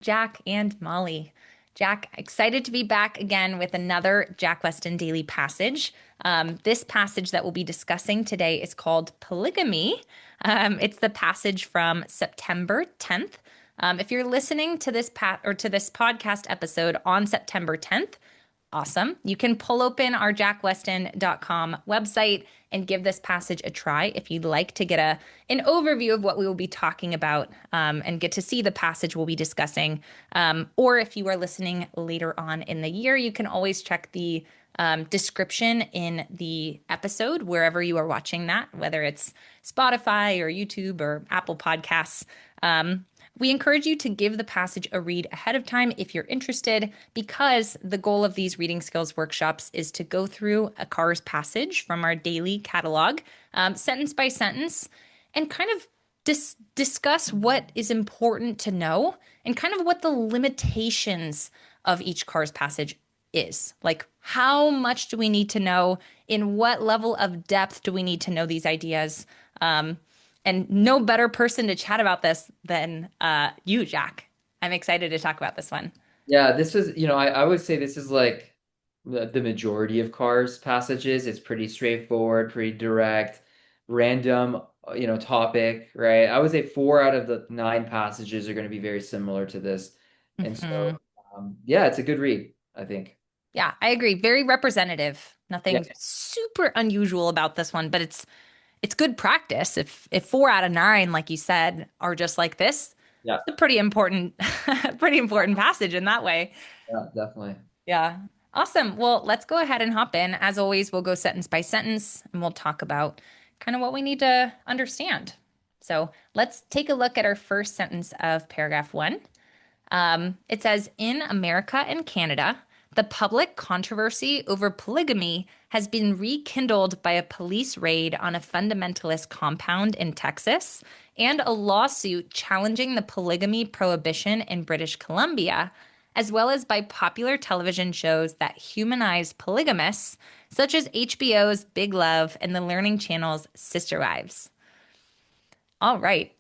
Jack and Molly. Jack, excited to be back again with another Jack Westin Daily passage. This passage that we'll be discussing today is called Polygamy. It's the passage from September 10th. If you're listening to this podcast episode on September 10th, awesome. You can pull open our jackweston.com website and give this passage a try if you'd like to get an overview of what we will be talking about and get to see the passage we'll be discussing. Or if you are listening later on in the year, you can always check the description in the episode wherever you are watching that, whether it's Spotify or YouTube or Apple Podcasts. We encourage you to give the passage a read ahead of time if you're interested, because the goal of these reading skills workshops is to go through a CARS passage from our daily catalog, sentence by sentence, and kind of discuss what is important to know and kind of what the limitations of each CARS passage is. Like, how much do we need to know? In what level of depth do we need to know these ideas? And no better person to chat about this than you, Jack. I'm excited to talk about this one. Yeah, this is, I would say this is like the majority of cars passages. It's pretty straightforward, pretty direct, random, topic, right? I would say four out of the nine passages are going to be very similar to this. And Hmm. so, yeah, it's a good read, I think. Yeah, I agree. Very representative. Yeah, Nothing super unusual about this one, but it's good practice. If four out of nine, like you said, are just like this, yeah, it's a pretty important, pretty important passage in that way. yeah, definitely. Yeah. Awesome. Well, let's go ahead and hop in. As always, we'll go sentence by sentence and we'll talk about kind of what we need to understand. So let's take a look at our first sentence of paragraph one. It says, in America and Canada, the public controversy over polygamy has been rekindled by a police raid on a fundamentalist compound in Texas and a lawsuit challenging the polygamy prohibition in British Columbia, as well as by popular television shows that humanize polygamists, such as HBO's Big Love and the Learning Channel's Sister Wives. All right.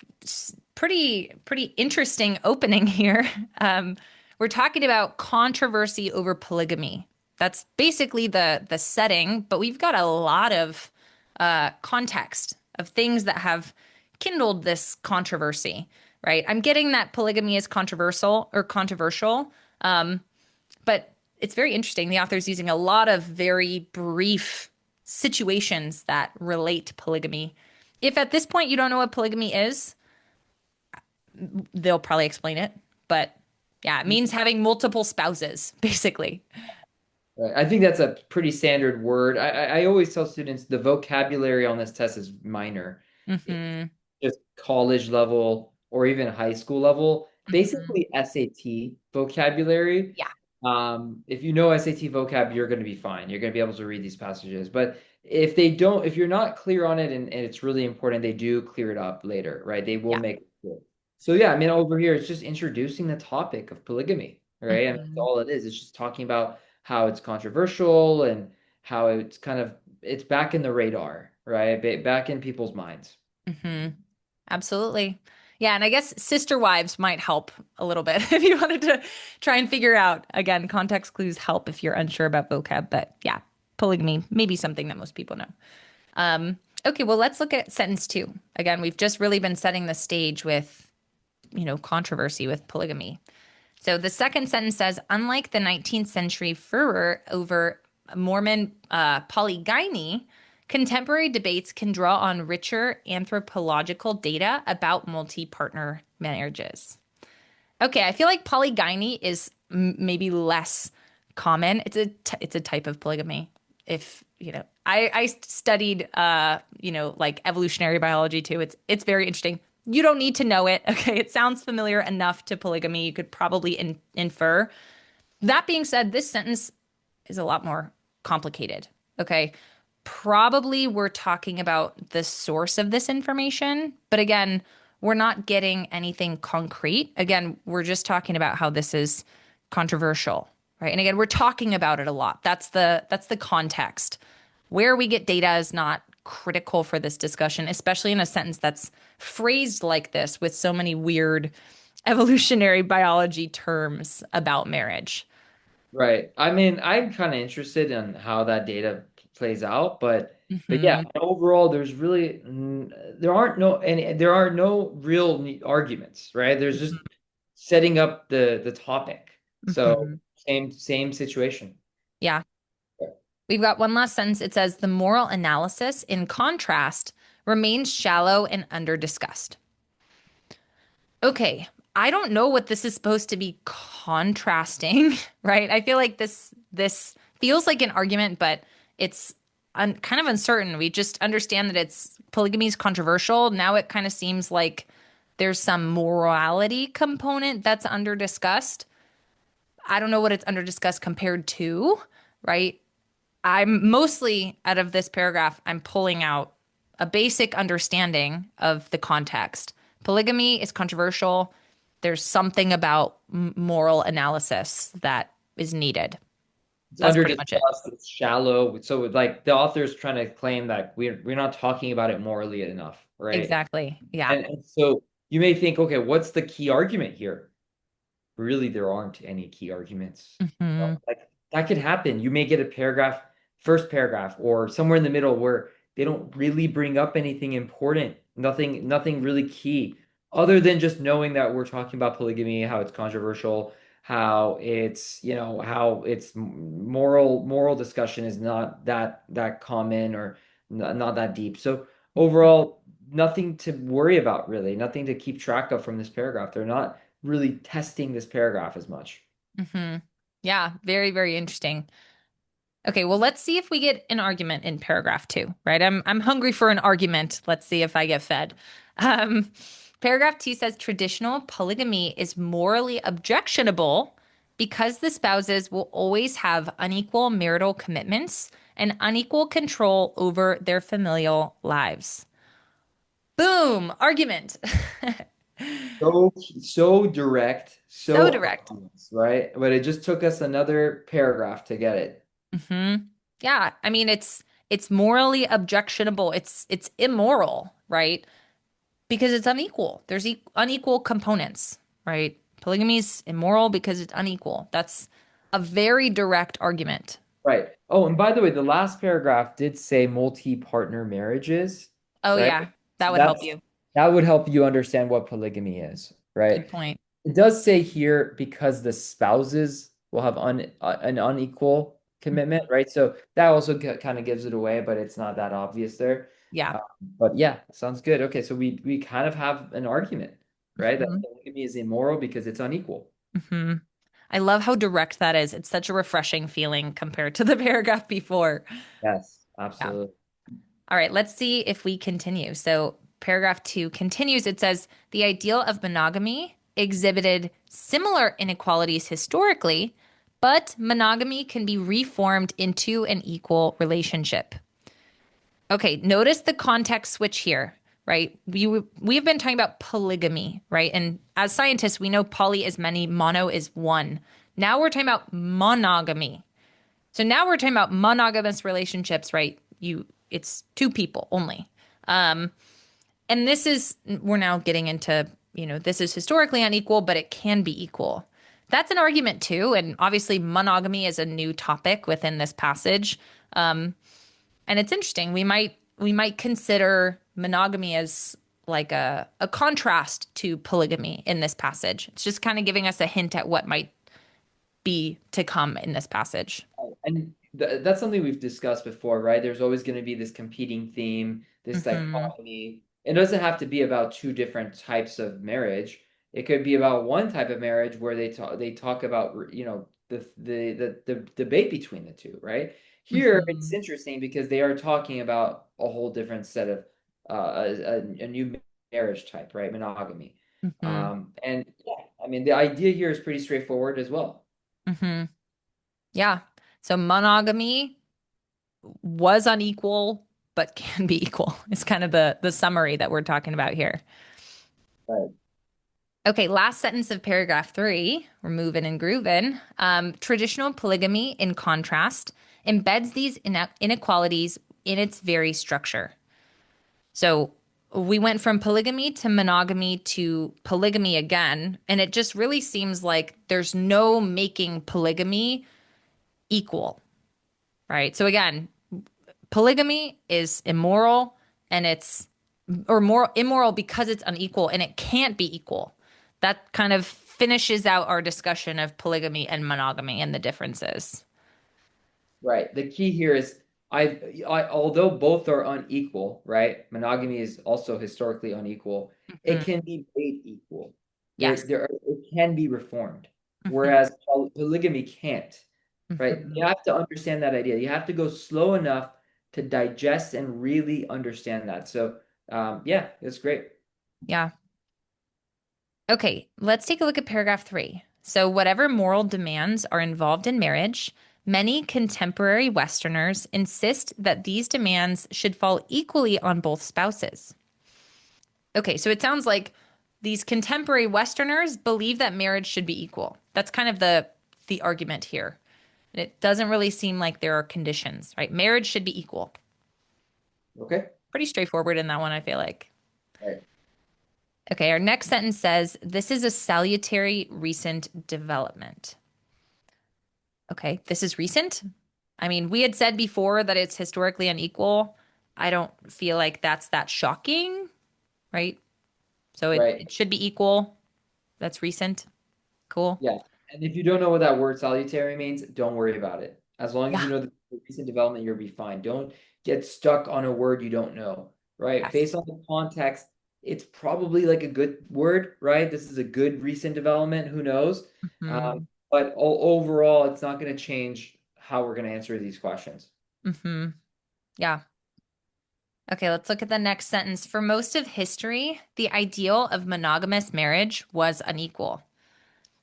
Pretty interesting opening here. We're talking about controversy over polygamy. That's basically the setting, but we've got a lot of context of things that have kindled this controversy, right? I'm getting that polygamy is controversial, but it's very interesting. The author's using a lot of very brief situations that relate to polygamy. If at this point you don't know what polygamy is, they'll probably explain it. But yeah, it means having multiple spouses, basically. Right. I think that's a pretty standard word. I always tell students the vocabulary on this test is minor. It's Hmm. just college level or even high school level, Hmm. basically SAT vocabulary. Yeah. If you know SAT vocab, you're going to be fine. You're going to be able to read these passages. But if they don't, if you're not clear on it and it's really important, they do clear it up later, right? They will Yeah. make it clear. So yeah, I mean, over here, it's just introducing the topic of polygamy, right? I mean, that's Hmm. all it is. It's just talking about how it's controversial and how it's kind of it's back in the radar, right? Back in people's minds. Hmm. Absolutely. Yeah, and I guess sister wives might help a little bit if you wanted to try and figure out. Again, context clues help if you're unsure about vocab, but yeah, polygamy may be something that most people know. Okay, well, let's look at sentence two. Again, we've just really been setting the stage with, controversy with polygamy. So the second sentence says, unlike the 19th century furor over Mormon polygamy, contemporary debates can draw on richer anthropological data about multi-partner marriages. Okay, I feel like polygamy is maybe less common. It's a type of polygamy. If I studied like evolutionary biology too. It's very interesting. You don't need to know it. Okay, it sounds familiar enough to polygamy. You could probably infer. That being said, this sentence is a lot more complicated. Okay, probably we're talking about the source of this information, but again, we're not getting anything concrete. Again, we're just talking about how this is controversial, right? And again, we're talking about it a lot. That's the context. Where we get data is not critical for this discussion, especially in a sentence that's phrased like this with so many weird evolutionary biology terms about marriage. Right. I mean, I'm kind of interested in how that data plays out, but yeah, Hmm. overall, there's really there are no real arguments, right? There's just setting up the topic. So Hmm. same situation. Yeah. We've got one last sentence. It says the moral analysis, in contrast, remains shallow and under discussed. Okay, I don't know what this is supposed to be contrasting, right? I feel like this feels like an argument, but it's kind of uncertain. We just understand that it's polygamy is controversial. Now it kind of seems like there's some morality component that's under discussed. I don't know what it's under discussed compared to, right? I'm mostly out of this paragraph, I'm pulling out a basic understanding of the context. Polygamy is controversial. There's something about moral analysis that is needed. It's That's under pretty much it. discussed, it's shallow. So like the author's trying to claim that we're not talking about it morally enough, right? Exactly. Yeah. And so you may think, okay, what's the key argument here? Really there aren't any key arguments. Hmm. Like that could happen. You may get a paragraph, first paragraph, or somewhere in the middle where they don't really bring up anything important, nothing really key, other than just knowing that we're talking about polygamy, how it's controversial, how it's, how it's moral discussion is not that common or not that deep. So overall, nothing to worry about really, nothing to keep track of from this paragraph. They're not really testing this paragraph as much. Hmm. Yeah. Very, very interesting. Okay, well, let's see if we get an argument in paragraph two, right? I'm hungry for an argument. Let's see if I get fed. Um, Paragraph two says traditional polygamy is morally objectionable because the spouses will always have unequal marital commitments and unequal control over their familial lives. Boom, argument. So direct, So so direct. obvious, right? But it just took us another paragraph to get it. Hmm. Yeah, I mean it's morally objectionable. It's immoral, right? Because it's unequal. There's unequal components, right? Polygamy is immoral because it's unequal. That's a very direct argument. Right. Oh, and by the way, the last paragraph did say multi-partner marriages, Oh right? yeah, that So would help you. that would help you understand what polygamy is, right? Good point. It does say here because the spouses will have an unequal commitment, right? So that also kind of gives it away, but it's not that obvious there. Yeah. But yeah, sounds good. Okay, so we kind of have an argument, right? That Hmm. polygamy is immoral because it's unequal. Hmm. I love how direct that is. It's such a refreshing feeling compared to the paragraph before. Yes, Yeah. absolutely. All right, let's see if we continue. So, paragraph two continues. It says the ideal of monogamy exhibited similar inequalities historically, but monogamy can be reformed into an equal relationship. Okay, notice the context switch here, right? We've been talking about polygamy, right? And as scientists, we know poly is many, mono is one. Now we're talking about monogamy. So now we're talking about monogamous relationships, right? It's two people only. Um, and we're now getting into, this is historically unequal, but it can be equal. That's an argument too. And obviously, monogamy is a new topic within this passage. And it's interesting. We might consider monogamy as like a contrast to polygamy in this passage. It's just kind of giving us a hint at what might be to come in this passage. And that's something we've discussed before, right? There's always going to be this competing theme, this Hmm. dichotomy. It doesn't have to be about two different types of marriage. It could be about one type of marriage where they talk about, the debate between the two, right? Here, it's Hmm. interesting because they are talking about a whole different set of a new marriage type, right? Monogamy. Hmm. And yeah, I mean, the idea here is pretty straightforward as well. Hmm. Yeah. So monogamy was unequal, but can be equal. It's kind of the summary that we're talking about here. Right. Okay, last sentence of paragraph three. We're moving and grooving. Traditional polygamy, in contrast, embeds these inequalities in its very structure. So we went from polygamy to monogamy to polygamy again, and it just really seems like there's no making polygamy equal, right? So again, polygamy is immoral and it's or more immoral because it's unequal and it can't be equal. That kind of finishes out our discussion of polygamy and monogamy and the differences. Right. The key here is although both are unequal, right? Monogamy is also historically unequal. It Mhm. can be made equal. Yes. It can be reformed, Hmm. whereas polygamy can't, right? Hmm. You have to understand that idea. You have to go slow enough to digest and really understand that. So, yeah, it's great. Yeah. Okay, let's take a look at paragraph 3. So, whatever moral demands are involved in marriage, many contemporary Westerners insist that these demands should fall equally on both spouses. Okay, so it sounds like these contemporary Westerners believe that marriage should be equal. That's kind of the argument here. It doesn't really seem like there are conditions, right? Marriage should be equal. Okay. Pretty straightforward in that one, I feel like. Right. Okay, our next sentence says, this is a salutary recent development. Okay, this is recent. I mean, we had said before that it's historically unequal. I don't feel like that's that shocking, right? So Right. it should be equal. That's recent. Cool. Yeah. And if you don't know what that word salutary means, don't worry about it. As long as you Yeah. know the recent development, you'll be fine. Don't get stuck on a word you don't know, right? Yes. Based on the context, it's probably like a good word, right? This is a good recent development. Who knows? Hmm. But overall, it's not going to change how we're going to answer these questions. Hmm. Yeah. Okay, let's look at the next sentence. For most of history, the ideal of monogamous marriage was unequal.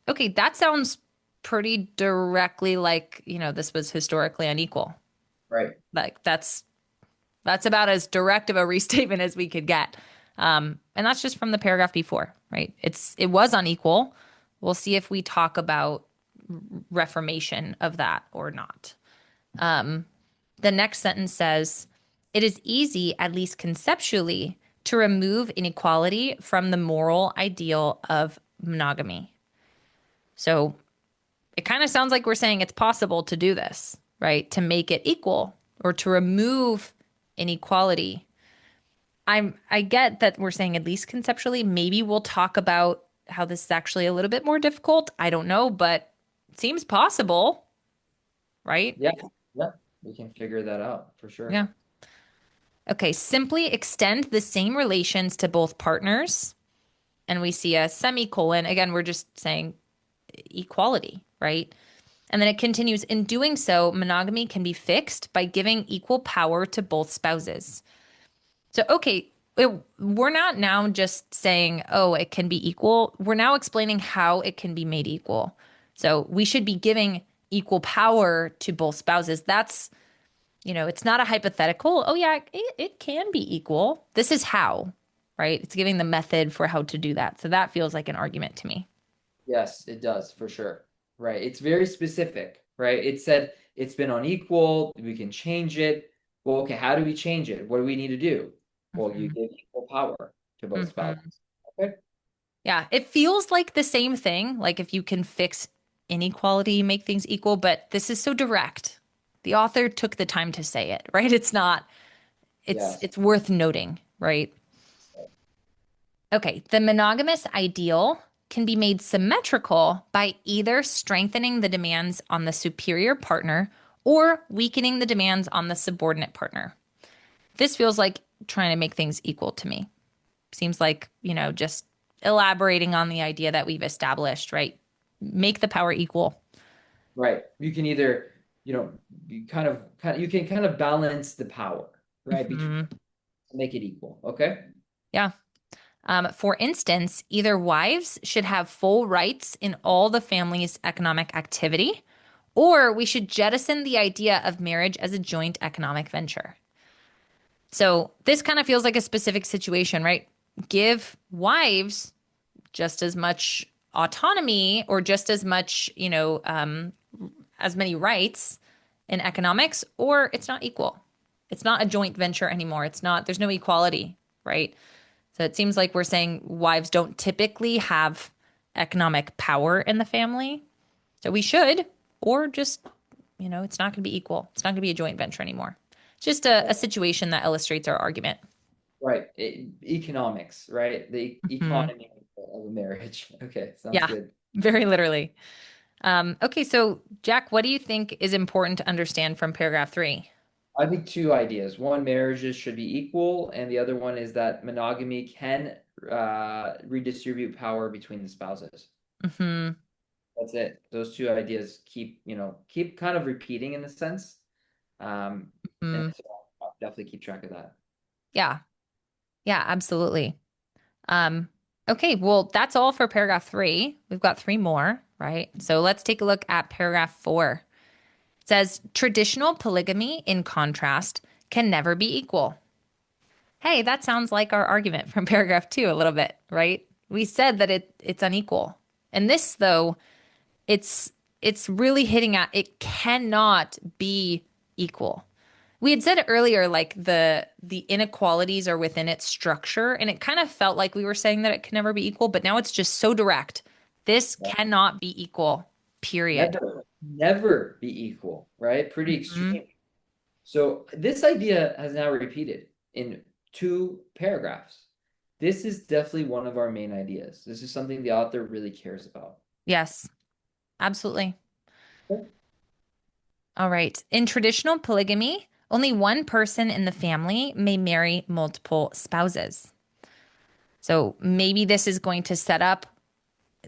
Okay, that sounds pretty directly like, this was historically unequal. Right. Like that's about as direct of a restatement as we could get. And that's just from the paragraph before, right? It was unequal. We'll see if we talk about reformation of that or not. The next sentence says, it is easy, at least conceptually, to remove inequality from the moral ideal of monogamy. So it kind of sounds like we're saying it's possible to do this, right? To make it equal or to remove inequality. I get that we're saying at least conceptually. Maybe we'll talk about how this is actually a little bit more difficult. I don't know, but it seems possible, right? Yeah. Yeah. We can figure that out for sure. Yeah. Okay, simply extend the same relations to both partners. And we see a semicolon. Again, we're just saying equality, right? And then it continues, in doing so, monogamy can be fixed by giving equal power to both spouses. So, okay, we're not now just saying, oh, it can be equal. We're now explaining how it can be made equal. So, we should be giving equal power to both spouses. It's not a hypothetical. Oh, yeah, it can be equal. This is how, right? It's giving the method for how to do that. So, that feels like an argument to me. Yes, it does for sure. Right. It's very specific, right? It said it's been unequal. We can change it. Well, okay, how do we change it? What do we need to do? Well, you Hmm. give equal power to both Hmm. spouses. Okay. Yeah, it feels like the same thing. Like if you can fix inequality, make things equal, but this is so direct. The author took the time to say it, right? It's not, Yes. it's worth noting, right? Okay, the monogamous ideal can be made symmetrical by either strengthening the demands on the superior partner or weakening the demands on the subordinate partner. This feels like trying to make things equal to me. Seems like, just elaborating on the idea that we've established, right? Make the power equal. Right. You can either, you you can kind of balance the power, right? Between Hmm. make it equal. Okay. Yeah. For instance, either wives should have full rights in all the family's economic activity, or we should jettison the idea of marriage as a joint economic venture. So this kind of feels like a specific situation, right? Give wives just as much autonomy or just as much, as many rights in economics, or it's not equal. It's not a joint venture anymore. There's no equality, right? So it seems like we're saying wives don't typically have economic power in the family. So we should, or just, it's not going to be equal. It's not going to be a joint venture anymore. It's just a situation that illustrates our argument. Right. Economics, right? The Hmm. economy of a marriage. Okay, sounds Yeah, good. very literally. Okay, so Jack, what do you think is important to understand from paragraph three? I think two ideas. One, marriages should be equal, and the other one is that monogamy can redistribute power between the spouses. Hmm. That's it. Those two ideas keep kind of repeating in a sense. And Hmm. so I'll definitely keep track of that. Yeah, yeah, absolutely. Um, okay, well, that's all for paragraph three. We've got three more, right? So let's take a look at paragraph four. It says traditional polygamy, in contrast, can never be equal. Hey, that sounds like our argument from paragraph two a little bit, right? We said that it's unequal. And this, though, it's it's really hitting at it cannot be equal. We had said earlier, like the inequalities are within its structure, and it kind of felt like we were saying that it can never be equal, but now it's just so direct. This Yeah. cannot be equal, period. Never be equal, right? Pretty Mhm. extreme. So this idea has now repeated in two paragraphs. This is definitely one of our main ideas. This is something the author really cares about. Yes, absolutely. All right. In traditional polygamy, only one person in the family may marry multiple spouses. So maybe this is going to set up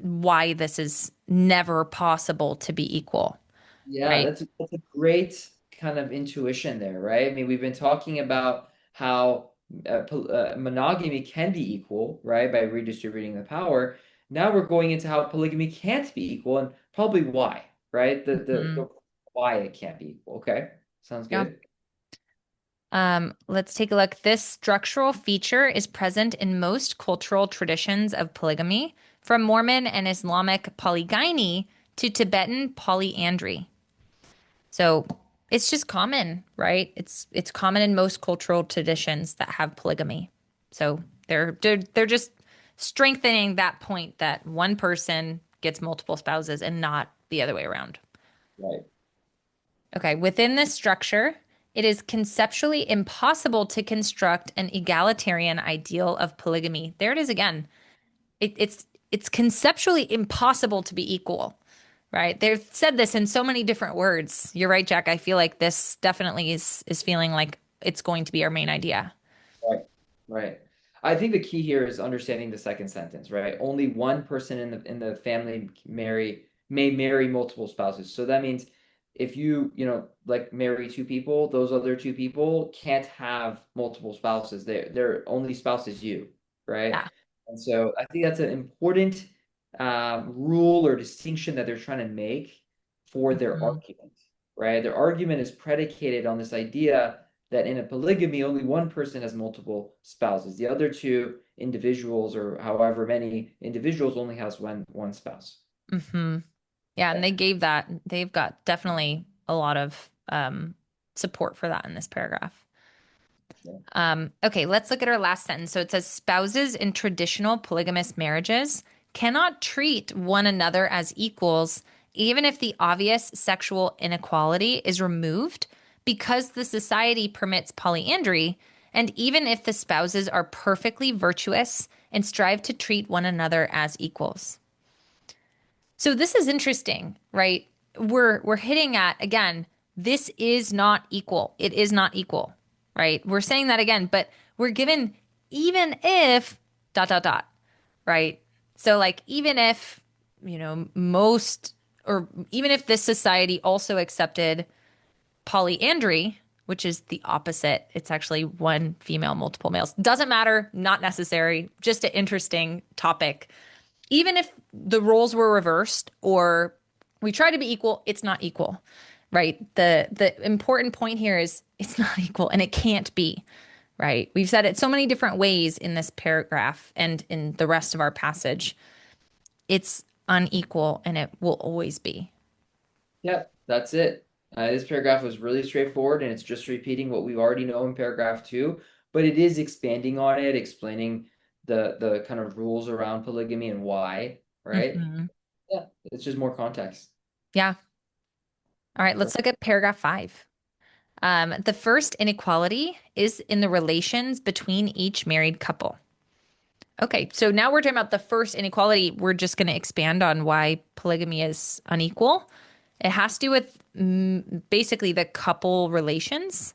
why this is never possible to be equal, Yeah, right? that's a great kind of intuition there, right? I mean, we've been talking about how monogamy can be equal, right, by redistributing the power. Now we're going into how polygamy can't be equal and probably why, right? Mhm. The why it can't be equal. Okay, sounds Yeah. good. Let's take a look. This structural feature is present in most cultural traditions of polygamy, from Mormon and Islamic polygyny to Tibetan polyandry. So it's just common, right? It's common in most cultural traditions that have polygamy. So they're just strengthening that point that one person gets multiple spouses and not the other way around. Right. Okay, within this structure, it is conceptually impossible to construct an egalitarian ideal of polygamy. There it is again. It's conceptually impossible to be equal, right? They've said this in so many different words. You're right, Jack. I feel like this definitely is feeling like it's going to be our main idea. Right, right. I think the key here is understanding the second sentence, right? Only one person in the family may marry multiple spouses. So that means if like marry two people, those other two people can't have multiple spouses. Their only spouse is you, right? Yeah. And so I think that's an important rule or distinction that they're trying to make for their Mhm. argument, right? Their argument is predicated on this idea that in a polygamy, only one person has multiple spouses. The other two individuals, or however many individuals, only has one spouse. Mhm. Yeah, and they've got definitely a lot of support for that in this paragraph. Yeah. Okay, let's look at our last sentence. So it says spouses in traditional polygamous marriages cannot treat one another as equals, even if the obvious sexual inequality is removed, because the society permits polyandry, and even if the spouses are perfectly virtuous and strive to treat one another as equals. So this is interesting, right? We're hitting at again, this is not equal. It is not equal, right? We're saying that again, but we're given even if dot dot dot, right? So like even if, most or even if this society also accepted polyandry, which is the opposite, it's actually one female, multiple males. Doesn't matter, not necessary, just an interesting topic even if the roles were reversed or we try to be equal, it's not equal, right? The important point here is it's not equal and it can't be, right? We've said it so many different ways in this paragraph and in the rest of our passage. It's unequal and it will always be. Yep, that's it. This paragraph was really straightforward and it's just repeating what we already know in paragraph two, but it is expanding on it, explaining the kind of rules around polygamy and why, right? Hmm. Yeah, it's just more context. Yeah. All right, Okay. let's look at paragraph 5. The first inequality is in the relations between each married couple. Okay, so now we're talking about the first inequality. We're just going to expand on why polygamy is unequal. It has to do with basically the couple relations.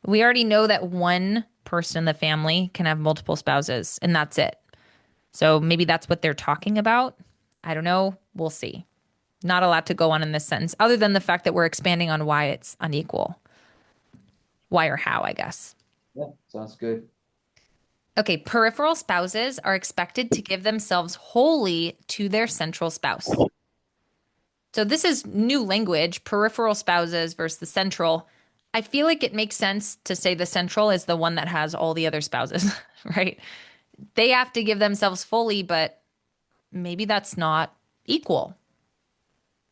We already know that one person in the family can have multiple spouses, and that's it. So maybe that's what they're talking about. I don't know. We'll see. Not a lot to go on in this sentence, other than the fact that we're expanding on why it's unequal. Why or how, I guess. Yeah, sounds good. Okay, peripheral spouses are expected to give themselves wholly to their central spouse. So this is new language, peripheral spouses versus the central. I feel like it makes sense to say the central is the one that has all the other spouses, right? They have to give themselves fully, but maybe that's not equal.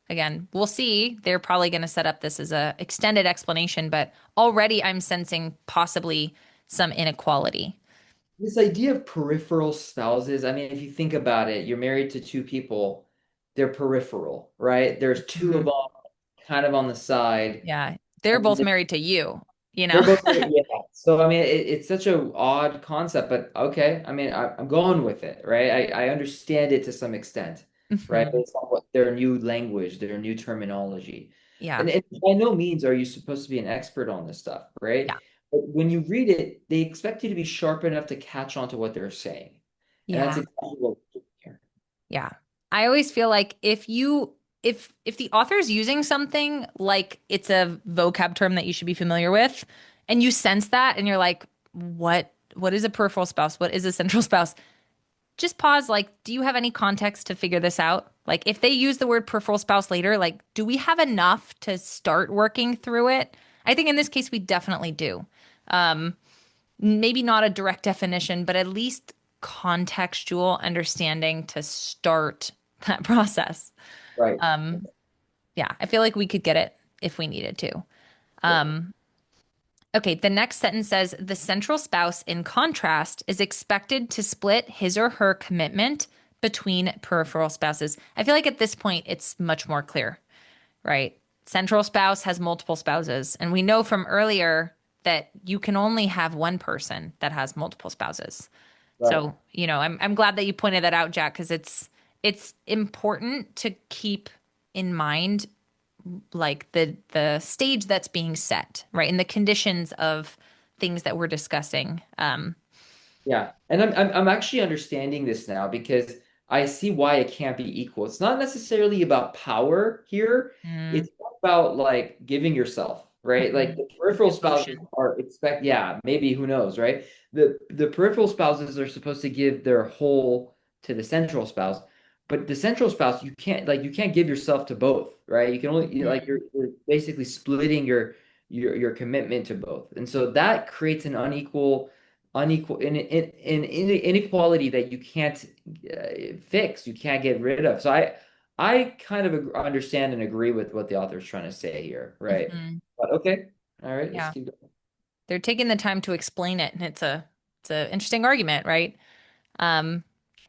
Again, we'll see. They're probably going to set up this as a extended explanation, but already I'm sensing possibly some inequality. This idea of peripheral spouses, I mean, if you think about it, you're married to two people, they're peripheral, right? There's two of Mhm. them kind of on the side. Yeah, they're And both married to you, you know? they're both, yeah. So, I mean, it's such a odd concept, but okay. I mean, I'm going with it, right? I understand it to some extent, right? Mhm. Based on what their new language, their new terminology. Yeah, And by no means are you supposed to be an expert on this stuff, right? yeah, But when you read it, they expect you to be sharp enough to catch on to what they're saying. And that's yeah. exactly what we're doing here. Yeah. I always feel like if the author's using something like it's a vocab term that you should be familiar with, and you sense that and you're like, what is a peripheral spouse? What is a central spouse? Just pause, like, do you have any context to figure this out? Like if they use the word peripheral spouse later, like, do we have enough to start working through it? I think in this case we definitely do. Um, Maybe not a direct definition, but at least contextual understanding to start that process. Right. Um, yeah, I feel like we could get it if we needed to. Yeah. Um, okay, the next sentence says the central spouse, in contrast, is expected to split his or her commitment between peripheral spouses. I feel like at this point it's much more clear, right? Central spouse has multiple spouses. And we know from earlier that you can only have one person that has multiple spouses. Right. So, I'm glad that you pointed that out, Jack, because it's important to keep in mind like the stage that's being set, right? And the conditions of things that we're discussing. Yeah, and I'm actually understanding this now because I see why it can't be equal. It's not necessarily about power here. Mm, It's about like giving yourself, right? Like mhm. the peripheral spouses Devotion. are expect, yeah, maybe who knows, right? The peripheral spouses are supposed to give their whole to the central spouse, but the central spouse you can't give yourself to both, right? You can only like Mhm. you're basically splitting your commitment to both, and so that creates an unequal inequality that you can't fix, you can't get rid of. So I kind of understand and agree with what the author is trying to say here, right? Mhm. But okay, all right, let's Yeah. keep going. They're taking the time to explain it, and it's a interesting argument, right? Um,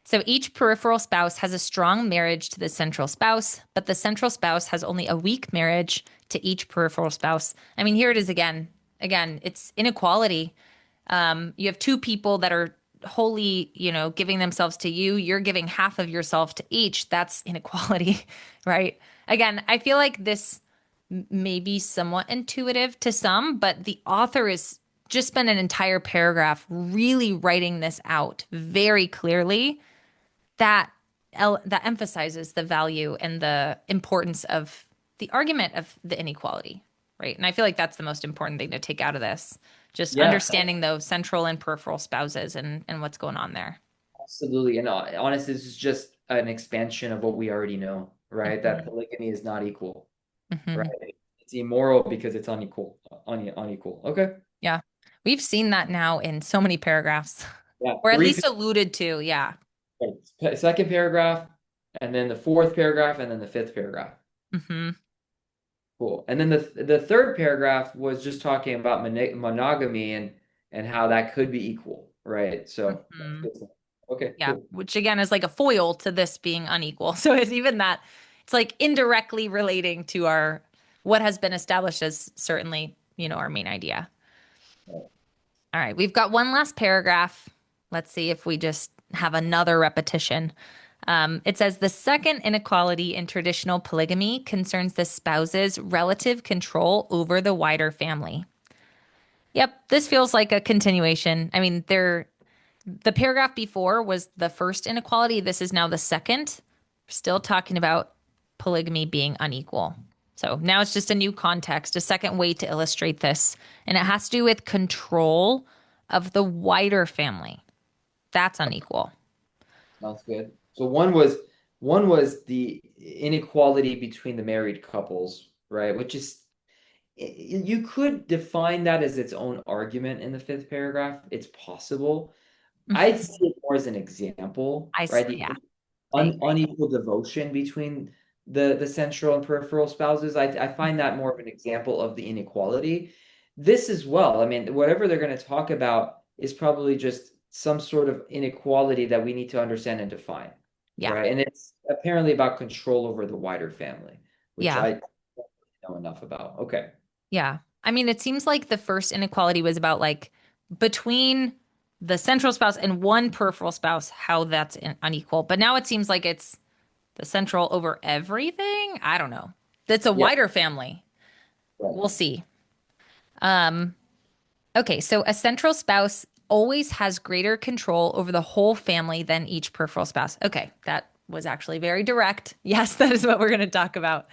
so each peripheral spouse has a strong marriage to the central spouse, but the central spouse has only a weak marriage to each peripheral spouse. I mean, here it is again. Again, it's inequality. You have two people that are wholly, giving themselves to you. You're giving half of yourself to each. That's inequality, right? Again, I feel like this may be somewhat intuitive to some, but the author is just spent an entire paragraph really writing this out very clearly that that emphasizes the value and the importance of the argument of the inequality, right? And I feel like that's the most important thing to take out of this. Just Yeah, understanding those central and peripheral spouses and what's going on there. absolutely. And honestly, this is just an expansion of what we already know, right? That Hmm. polygamy is not equal, right? Hmm. It's immoral because it's unequal. Okay. Yeah. We've seen that now in so many paragraphs, Yeah, or at three. least alluded to. Yeah. Second paragraph, and then the fourth paragraph, and then the fifth paragraph. Hmm. Cool. And then the third paragraph was just talking about monogamy and how that could be equal, right? So that's Hmm. good. Okay, Yeah, cool. which again is like a foil to this being unequal. So it's even that it's like indirectly relating to our what has been established as certainly, our main idea. All right, we've got one last paragraph. Let's see if we just have another repetition. It says the second inequality in traditional polygamy concerns the spouse's relative control over the wider family. Yep, this feels like a continuation. I mean, the paragraph before was the first inequality. This is now the second. Still talking about polygamy being unequal. So now it's just a new context, a second way to illustrate this. And it has to do with control of the wider family. That's unequal. Sounds good. So one was the inequality between the married couples, right? Which is you could define that as its own argument in the fifth paragraph. It's possible. I'd see it more as an example, right? The Yeah, I agree. unequal devotion between the central and peripheral spouses. I find that more of an example of the inequality. This as well. I mean, whatever they're going to talk about is probably just some sort of inequality that we need to understand and define, Yeah, right? And it's apparently about control over the wider family, which yeah, I don't know enough about. Okay. yeah. I mean, it seems like the first inequality was about like between the central spouse and one peripheral spouse, how that's unequal. But now it seems like it's the central over everything? I don't know. That's a Yeah. wider family. Right. We'll see. Um, okay, so a central spouse always has greater control over the whole family than each peripheral spouse. Okay, that was actually very direct. Yes, that is what we're going to talk about.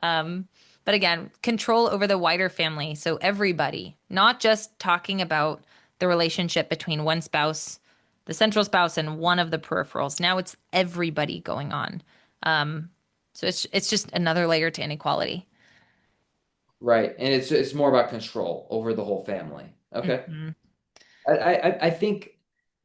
Um, but again, control over the wider family. So everybody, not just talking about the relationship between one spouse, the central spouse, and one of the peripherals. Now it's everybody going on. Um, so it's just another layer to inequality. Right. And it's more about control over the whole family. Okay. Mhm. I think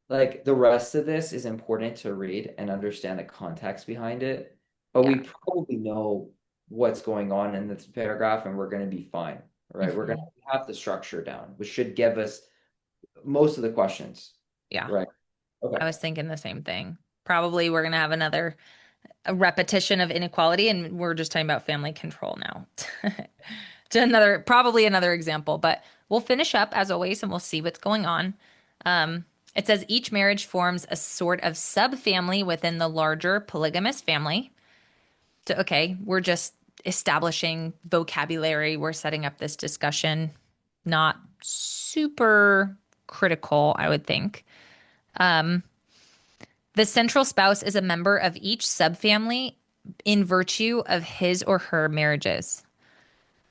like the rest of this is important to read and understand the context behind it, but Yeah. we probably know what's going on in this paragraph and we're going to be fine, right? We're going Mhm. to have the structure down, which should give us most of the questions, Yeah. right? I Okay. was thinking the same thing. Probably we're going to have another a repetition of inequality, and we're just talking about family control now. To probably another example, but we'll finish up as always and we'll see what's going on. Um, it says each marriage forms a sort of subfamily within the larger polygamous family. So, okay, we're just establishing vocabulary. We're setting up this discussion, not super critical, I would think. Um, The central spouse is a member of each subfamily in virtue of his or her marriages.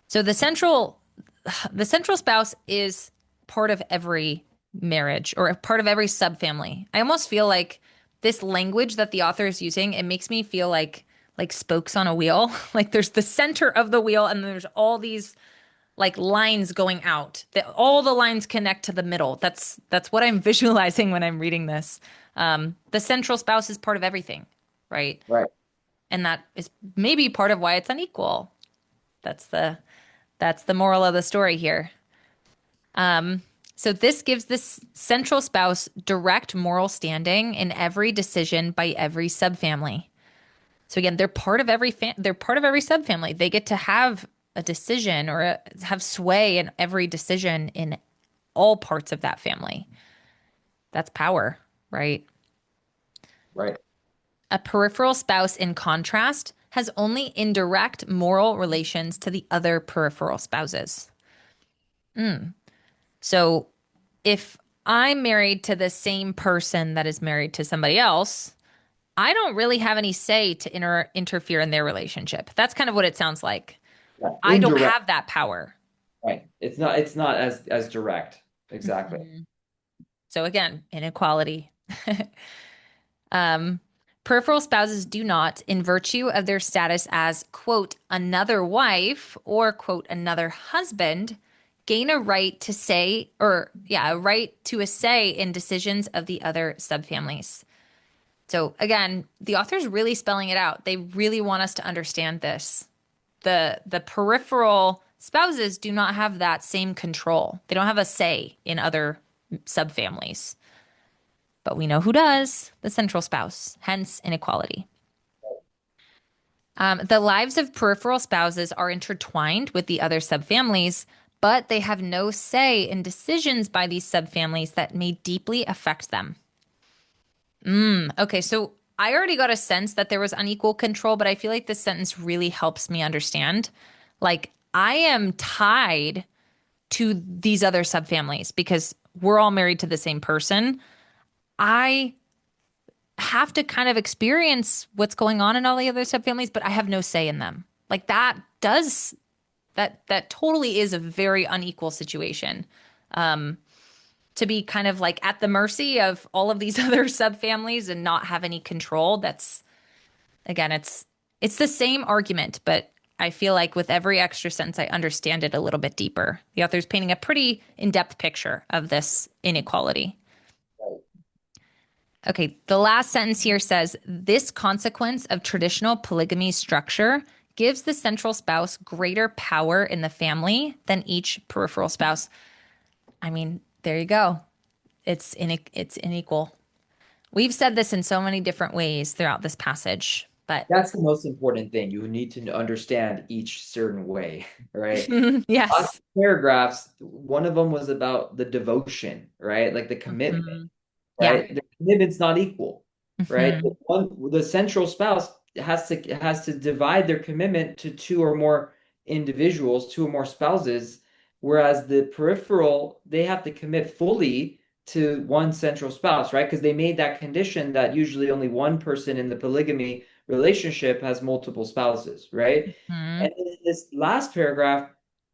So the central spouse is part of every marriage or a part of every subfamily. I almost feel like this language that the author is using, it makes me feel like spokes on a wheel. Like there's the center of the wheel and there's all these like lines going out. That all the lines connect to the middle. That's what I'm visualizing when I'm reading this. The central spouse is part of everything, right? Right. And that is maybe part of why it's unequal. That's the that's the moral of the story here. So this gives this central spouse direct moral standing in every decision by every subfamily. So again, they're part of every subfamily. They get to have a decision or have sway in every decision in all parts of that family. That's power, right? Right. A peripheral spouse, in contrast, has only indirect moral relations to the other peripheral spouses. So if I'm married to the same person that is married to somebody else, I don't really have any say to interfere in their relationship. That's kind of what it sounds like. Yeah. I don't Indirect. have that power. Right. It's not as direct. Exactly. Mhm. So again, inequality. Um, Peripheral spouses do not, in virtue of their status as, quote, another wife or, quote, another husband, gain a right to say, or, yeah, a right to a say in decisions of the other subfamilies. So again, the author's really spelling it out. They really want us to understand this. The peripheral spouses do not have that same control. They don't have a say in other subfamilies. but we know who does, the central spouse, hence inequality. The lives of peripheral spouses are intertwined with the other subfamilies, but they have no say in decisions by these subfamilies that may deeply affect them. Okay, so I already got a sense that there was unequal control, but I feel like this sentence really helps me understand. Like, I am tied to these other subfamilies because we're all married to the same person. I have to kind of experience what's going on in all the other subfamilies, but I have no say in them. Like that totally is a very unequal situation. To be kind of like at the mercy of all of these other subfamilies and not have any control. That's again, it's the same argument, but I feel like with every extra sentence, I understand it a little bit deeper. The author's painting a pretty in-depth picture of this inequality. Okay, the last sentence here says this consequence of traditional polygamy structure gives the central spouse greater power in the family than each peripheral spouse. I mean, there you go. It's unequal. We've said this in so many different ways throughout this passage, but That's the most important thing. You need to understand each certain way, right? Last yes. paragraphs, one of them was about the devotion, right? Like the commitment, Mhm. Yeah. right? The commitment's not equal, right? Hmm. The central spouse has to divide their commitment to two or more individuals, two or more spouses, whereas the peripheral, they have to commit fully to one central spouse, right? Because they made that condition that usually only one person in the polygamy relationship has multiple spouses, right? Hmm. And in this last paragraph,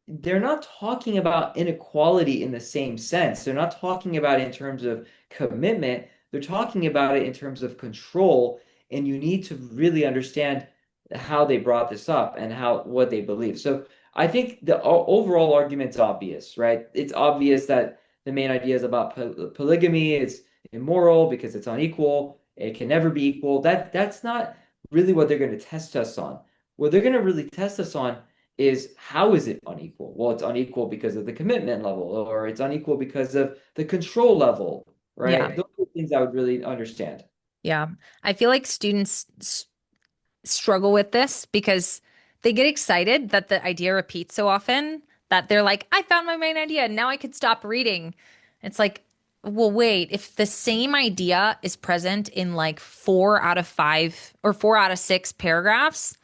they're not talking about inequality in the same sense. They're not talking about it in terms of commitment. They're talking about it in terms of control. And you need to really understand how they brought this up and how what they believe. So I think the overall argument's obvious, right? It's obvious that the main idea is about polygamy. It's immoral because it's unequal. It can never be equal. That's not really what they're going to test us on. What they're going to really test us on is how is it unequal? Well, it's unequal because of the commitment level, or it's unequal because of the control level, Yeah. right? Those are things I would really understand. Yeah. I feel like students struggle with this because they get excited that the idea repeats so often that they're like, I found my main idea. Now I could stop reading. It's like, well, wait, if the same idea is present in like 4 out of 5 or 4 out of 6 paragraphs,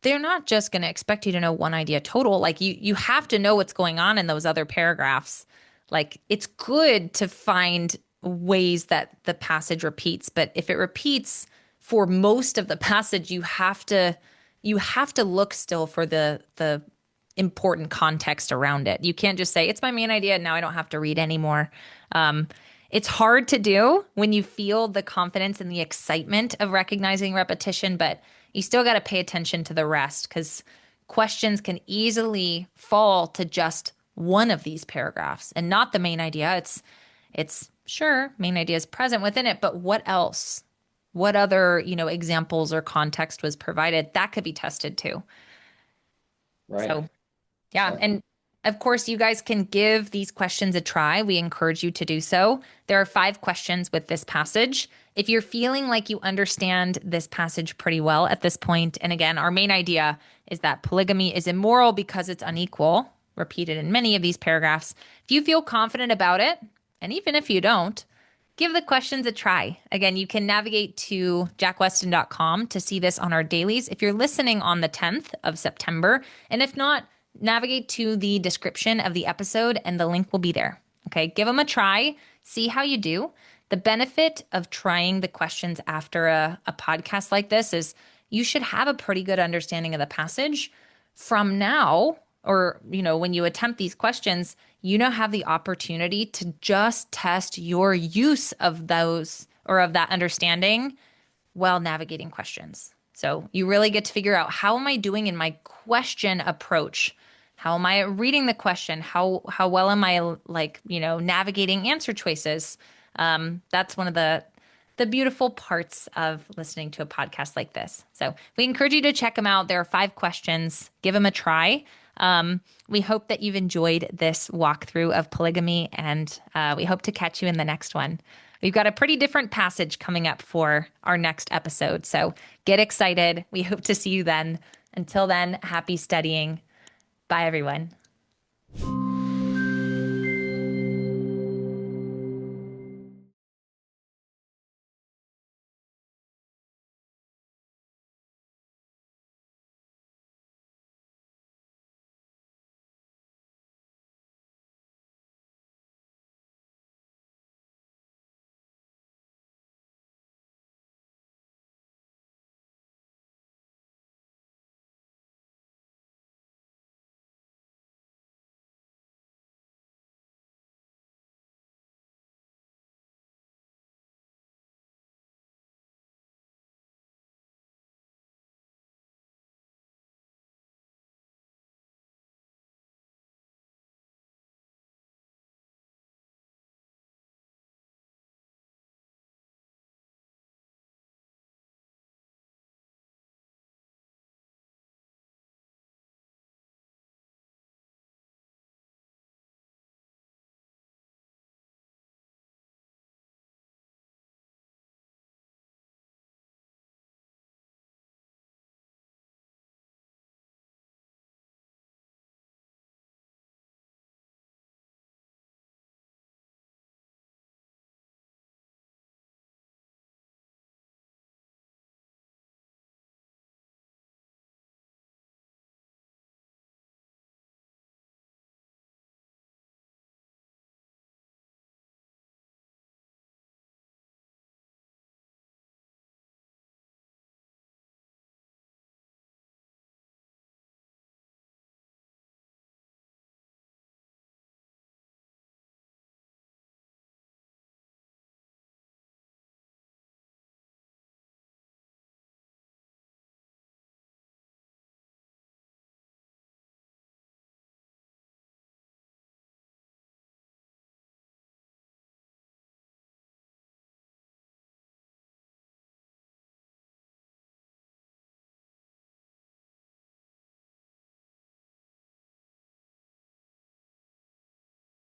they're not just going to expect you to know one idea total. Like you have to know what's going on in those other paragraphs. Like it's good to find ways that the passage repeats, but if it repeats for most of the passage, you have to look still for the important context around it. You can't just say it's my main idea and now I don't have to read anymore. Um, it's hard to do when you feel the confidence and the excitement of recognizing repetition, but you still got to pay attention to the rest because questions can easily fall to just one of these paragraphs and not the main idea. It's sure main idea is present within it, but what else? What other, examples or context was provided? That could be tested too. Right. So yeah. So, And of course, you guys can give these questions a try. We encourage you to do so. There are 5 questions with this passage. If you're feeling like you understand this passage pretty well at this point, and again, our main idea is that polygamy is immoral because it's unequal, repeated in many of these paragraphs. If you feel confident about it, and even if you don't, give the questions a try. Again, you can navigate to jackweston.com to see this on our dailies if you're listening on the 10th of September. And if not, navigate to the description of the episode and the link will be there. Okay, give them a try, see how you do. The benefit of trying the questions after a podcast like this is you should have a pretty good understanding of the passage from now, or when you attempt these questions, you now have the opportunity to just test your use of those or of that understanding while navigating questions. So you really get to figure out, how am I doing in my question approach? How am I reading the question? How well am I, like, navigating answer choices? That's one of the beautiful parts of listening to a podcast like this. So we encourage you to check them out. There are 5 questions. Give them a try. We hope that you've enjoyed this walkthrough of polygamy, and we hope to catch you in the next one. We've got a pretty different passage coming up for our next episode, so get excited. We hope to see you then. Until then, happy studying. Bye, everyone.